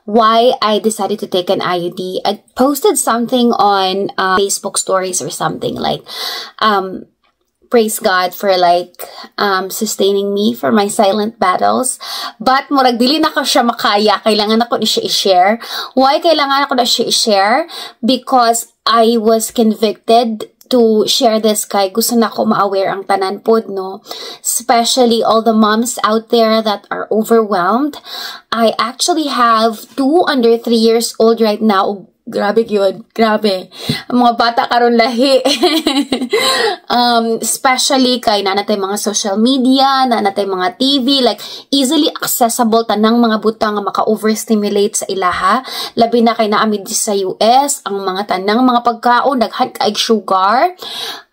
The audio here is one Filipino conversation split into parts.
why I decided to take an IUD. I posted something on Facebook stories or something like, praise God for like sustaining me for my silent battles. But murag dili na ko siya makaya, kailangan ako ni siya i-share. Why kailangan ako na siya i-share? Because I was convicted to share this kay gusto na ko ma-aware ang tanan pod, no? Especially all the moms out there that are overwhelmed. I actually have 2 under 3 years old right now. Grabe yun. Grabe. Ang mga bata karon lahi. Especially kay nanatay mga social media, nanatay mga TV, like easily accessible tanang mga butang nga maka-overstimulate sa ilaha. Labi na kay naamid sa US, ang mga tanang mga pagkaon, daghan kay sugar,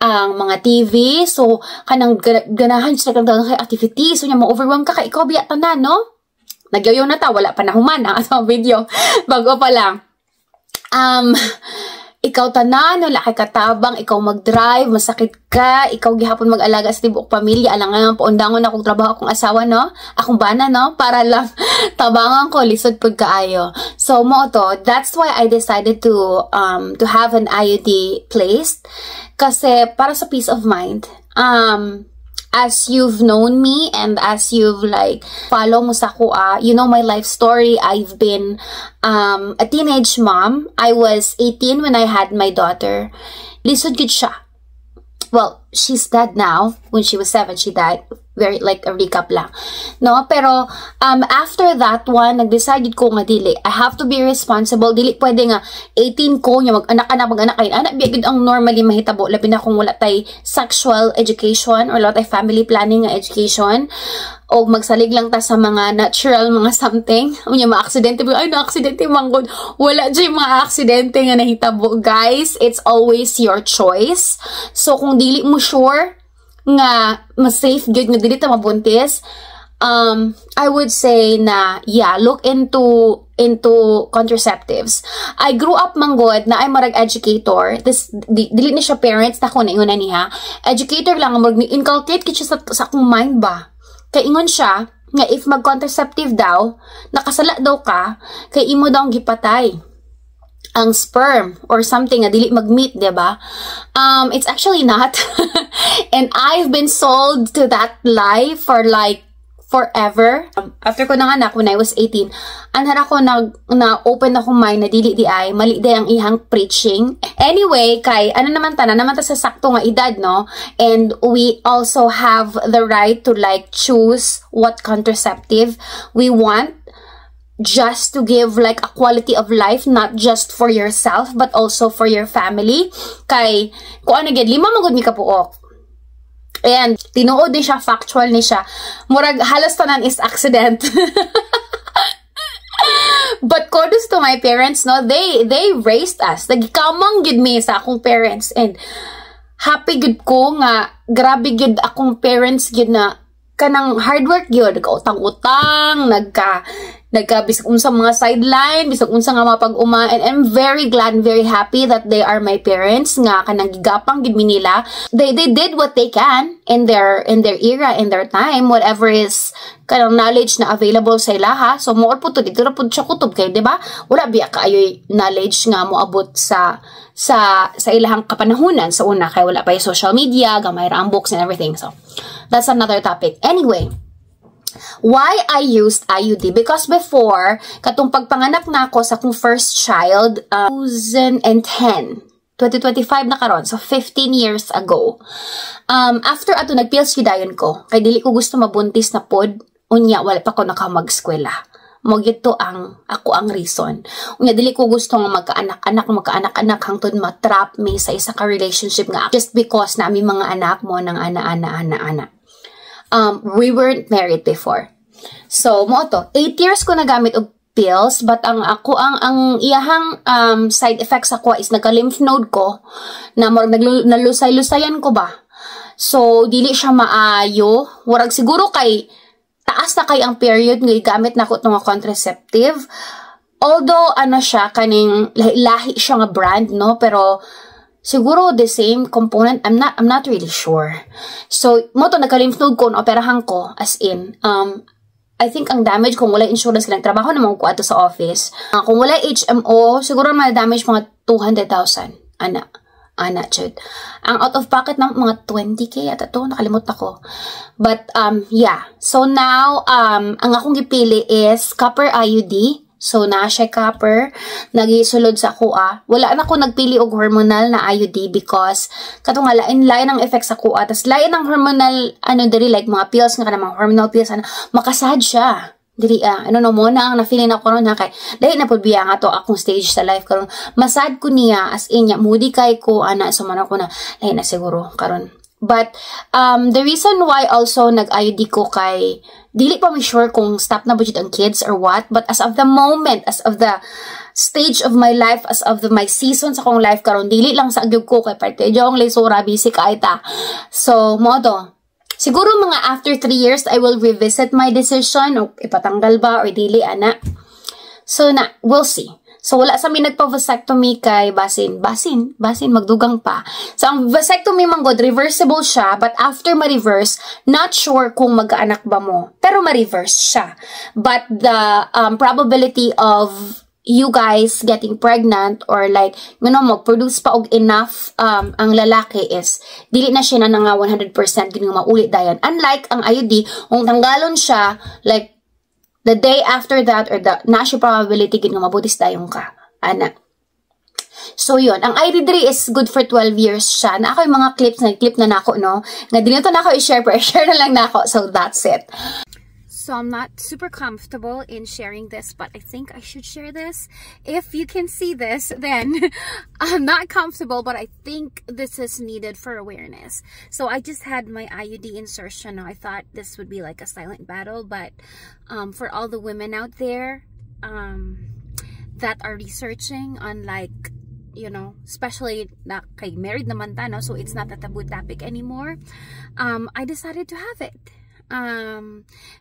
ang mga TV. So, kanang ganahan sa kang activity. So, niya ma-overwhelm ka kay ikaw biya tanan, no? Nagyayo na ta, wala pa na human ang atong video. Bago pa lang. Ikaw tanan, wala kay katabang, ikaw mag-drive, masakit ka, ikaw gihapon mag-alaga sa tibuok pamilya, alangan paundangon akong trabaho akong asawa, no? Akong bana, no? Para lang tabangan ko, lisod pud kaayo. So, mo to, that's why I decided to have an IUD placed. Kasi, para sa peace of mind, as you've known me and as you've like follow mo sa kuha, you know my life story. I've been a teenage mom. I was 18 when I had my daughter. Lisod gid siya. Well, she's dead now. When she was 7, she died. Very like a recap lang. No, pero after that one, nag-decide ko nga dili. I have to be responsible. Dili pwede nga 18 ko nya mag-anak kay anak biya gid ang normally mahitabo labi na kung wala tay sexual education or wala tay family planning nga education. O magsalig lang ta sa mga natural mga something. Unya ma-aksidente ay na-aksidente manggod. Wala jay mga aksidente nga nahitabo, guys. It's always your choice. So kung dili mo sure nga mas safe gyud nga dili ta mabuntis, I would say na yeah, look into contraceptives. I grew up manggod na ay marag educator. This dili ni siya parents ta ko na ingon niya. Educator lang marag ni inculcate kit siya sa akong mind ba. Kay ingon siya nga if mag-contraceptive daw, nakasala daw ka, kay imo daw gipatay ang sperm or something nga dili mag-meet, diba? It's actually not. And I've been sold to that lie for like forever. After ko nanganak, when I was 18, anhara ko na-open akong mind na dili di ay, mali di ang ihang preaching. Anyway, kay, ano naman ta sa sakto nga edad, no? And we also have the right to like choose what contraceptive we want, just to give like a quality of life, not just for yourself, but also for your family. Kay, kung ano gid, 5 magud mi kapuok. And tinuod din siya, factual ni siya. Murag halos tanan is accident. But kudos to my parents, no? They raised us. Nagkamang gid mi sa akong parents. And happy gid ko nga, grabe gid akong parents gid na kanang hard work yun. Nagka-utang-utang, bisag unsa mga sideline, bisag unsa nga mga pag-uma, and I'm very glad and very happy that they are my parents nga kanang gigapang gid mi nila. They did what they can in their era, in their time, whatever is kanang knowledge na available sa ilaha. So mo po to dito ra pud siya kutob kay, di ba? Wala biya kaayoy knowledge nga moabot sa ilahang kapanahunan sa una kay wala pa yung social media, gamay ra ang books and everything. So that's another topic. Anyway, why I used IUD? Because before, katong pagpanganak na ako sa akong first child, 2010, 2025 na karon, so 15 years ago. After ato nag-pills kidayon ko, kay dili ko gusto mabuntis na pod, unya wala pa ko nakamag-eskwela. Mo gito ako ang reason. Unya dili ko gusto nga magkaanak-anak hangtod ma-trap me sa isa ka relationship nga just because na mi mga anak mo nang ana. We weren't married before. So, mo to, 8 years ko nagamit og pills, but ang iyahang side effects ako is nagka-lymph node ko, na nalusay-lusayan ko ba. So, dili siya maayo. Warag siguro kay, taas na kay ang period, ngay gamit na ko itong contraceptive. Although, ano siya, kaning lahi siya nga brand, no? Pero, siguro the same component, I'm not really sure. So mo to nagka-lymph node ko, operahan ko, as in I think ang damage kung wala insurance ka nagtrabaho naman ko ato sa office. Kung wala HMO, siguro ma-damage mga 200,000. Ana, chud. Ang out of pocket ng mga 20k at ito, nakalimot ako. But, yeah. So now, ang akong gipili is copper IUD. So, na siya copper. Nagisulod sa kuha. Wala na ako nagpili og hormonal na IUD because kato nga lain ang effect sa kuha. Tas lain ang hormonal, diri, like mga pills nga ka mga hormonal pills, makasad siya. Diri mo na ang na-feeling ako ron ha kay dahil na pud biya nga to akong stage sa life karon masad ko niya as in ya moody kay ko so man ako na lain na siguro karon. But the reason why also nag-IUD ko kay dili pa mi sure kung stop na budget ang kids or what, but as of the moment, as of the stage of my life, as of my season sa akong life karon dili lang sa agyug ko kay parte jong lesora busy kay ta. So mo to siguro mga after 3 years, I will revisit my decision o ipatanggal ba or dili, ana. So, we'll see. So, wala sa mi nagpa-vasectomy kay basin, magdugang pa. So, ang vasectomy man god, reversible siya, but after ma-reverse, not sure kung mag-anak ba mo. Pero ma-reverse siya. But the probability of you guys getting pregnant or like, mag-produce pa og enough ang lalaki is, dili na siya na nga 100% gining maulit dayan. Unlike ang IUD, kung tanggalon siya, like, the day after that or the na siya probability gining mabutis dayon ka. Ana. So, yun. Ang IUD is good for 12 years siya. Na ako yung mga clip na nako, no? Nga din ito na ako i-share, pero share na lang nako. So, that's it. So I'm not super comfortable in sharing this, but I think I should share this. If you can see this, then I'm not comfortable, but I think this is needed for awareness. So I just had my IUD insertion. Now I thought this would be like a silent battle, but for all the women out there that are researching on like, especially na kay married naman ta, no? So it's not a taboo topic anymore. I decided to have it.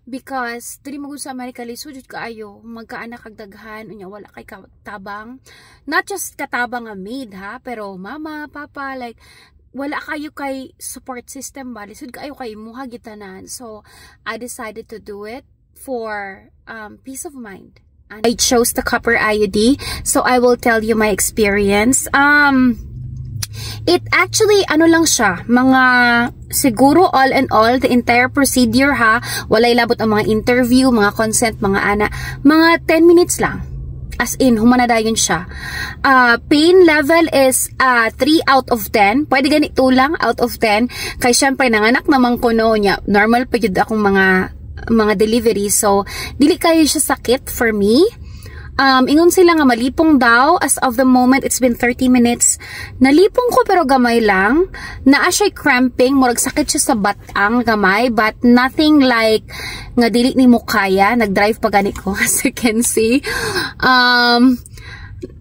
Because dili magud sa America lisod kaayo magkaanak kag daghan unya wala kay katabang, not just katabang nga maid ha, pero mama, papa, like wala kayo kay support system ba, lisod kaayo kay imuha gitanan. So I decided to do it for peace of mind. And I chose the copper IUD, so I will tell you my experience. It actually, lang siya, mga, siguro all in all, the entire procedure ha, walay labot ang mga interview, mga consent, mga mga 10 minutes lang. As in, humanadayon siya. Pain level is 3 out of 10. Pwede ganito lang, out of 10. Kaya syempre, nanganak naman ko niya. Normal pa yun akong mga delivery. So, dili kayo siya sakit for me. Ingon sila nga malipong daw. As of the moment, it's been 30 minutes. Nalipong ko pero gamay lang. Naa siya cramping. Murag sakit siya sa batang gamay. But nothing like nga dili ni mo kaya. Nag-drive pa gani ko as you can see.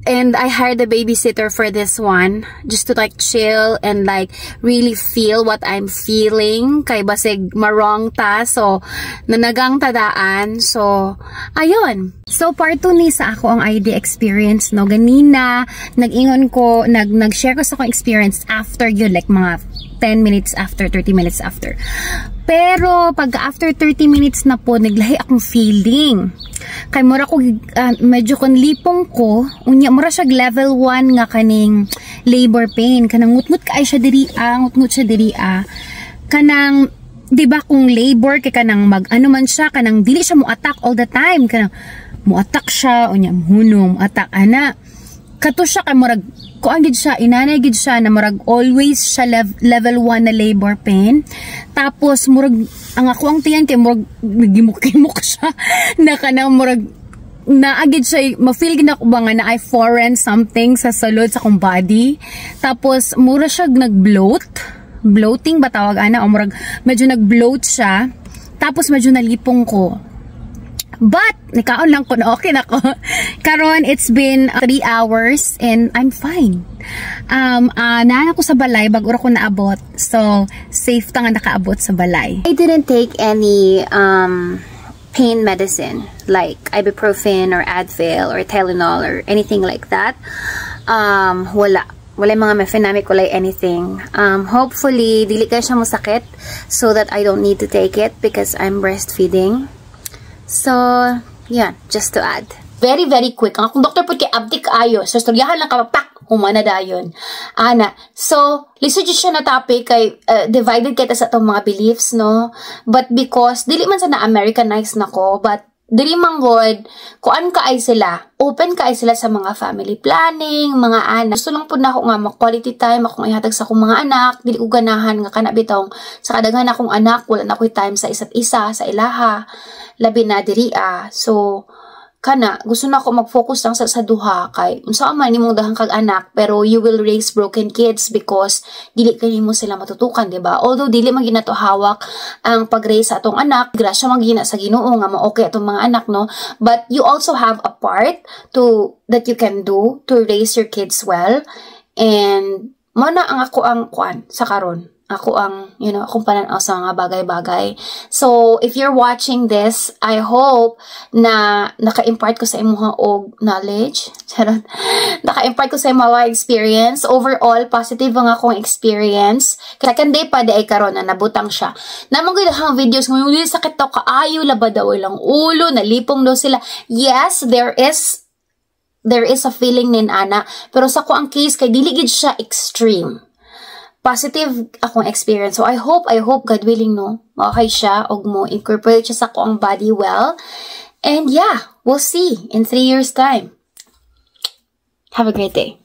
And I hired a babysitter for this one. Just to like chill and like really feel what I'm feeling. Kay basig marong ta. So, nanagang tadaan. So, ayun. So, part 2 ni sa ako ang ID experience, no? Ganina, nag-ingon ko, nag-share ko sa akong experience after yun. Like mga 10 minutes after, 30 minutes after. Pero, pag after 30 minutes na po, naglahi akong feeling. Kay mura ko, medyo kon lipong ko, unya, mura siya level 1 nga kaning labor pain. Kanang ngutngut ka ay siya diri, ngutngut siya diri, kanang, di ba kung labor, kay kanang ano man siya, kanang dili siya mo attack all the time. Kanang, mo attack siya, unya, hunong, attack, ana. Kato siya, kay murag, kuan gid siya, inanay gid siya na murag always siya level 1 na labor pain. Tapos murag ang ako ang tiyan kay murag nagimok-imok siya na kanang murag naagid siya, ma-feel gid ako ba nga na I foreign something sa sulod sa kong body. Tapos mura siya bloating ba tawag ana, o murag medyo nag-bloat siya. Tapos medyo nalipong ko. But, nikaon lang ko na okay na ko. Karon, it's been 3 hours and I'm fine. Naan ako sa balay bago ako naabot. So, safe ta nga nakaabot sa balay. I didn't take any pain medicine like ibuprofen or Advil or Tylenol or anything like that. Wala mga mefenamic, wala anything. Hopefully, dili ka siya masakit so that I don't need to take it because I'm breastfeeding. So, yan, just to add. Very, very quick. Ang akong doktor po kay abdik ayo. So, storyahan lang kapapak. Humana dayon. Ana. So, lisod siya na topic kay divided kita sa itong mga beliefs, no? But because, dili man sa na-Americanized na ko, but dili man god, kuan kaay sila, open kaay sila sa mga family planning, mga anak. Gusto lang po na ako nga quality time, akong ihatag sa akong mga anak, dili ko ganahan nga kana bitong sa kadaghan akong anak, wala na ko'y time sa isa't isa, sa ilaha, labi na diri So, kana, gusto na ako mag-focus lang sa duha kay unsa man nimong dahang kag anak pero you will raise broken kids because dili kanimo sila matutukan, di ba? Although dili man ginato hawak ang pag-raise sa atong anak, grasya man gina sa Ginoo nga ma-okay atong mga anak, no? But you also have a part that you can do to raise your kids well, and mo na ang ako ang kuan sa karon. Ako ang, akong pananaw sa mga bagay-bagay. So, if you're watching this, I hope na naka-impart ko sa imuha og knowledge. Naka-impart ko sa imuha experience. Overall, positive ang akong experience. Second day pa, di ay karon na nabutang siya. Namang gudahang videos ngayon, sakit daw kaayo, laba daw ilang ulo, nalipong daw sila. Yes, there is a feeling nin ana, pero sa ko ang case, kay dili gid siya extreme. Positive akong experience. So, I hope, God willing, no, okay siya, og mo incorporate siya sa akong body well. And yeah, we'll see in 3 years' time. Have a great day.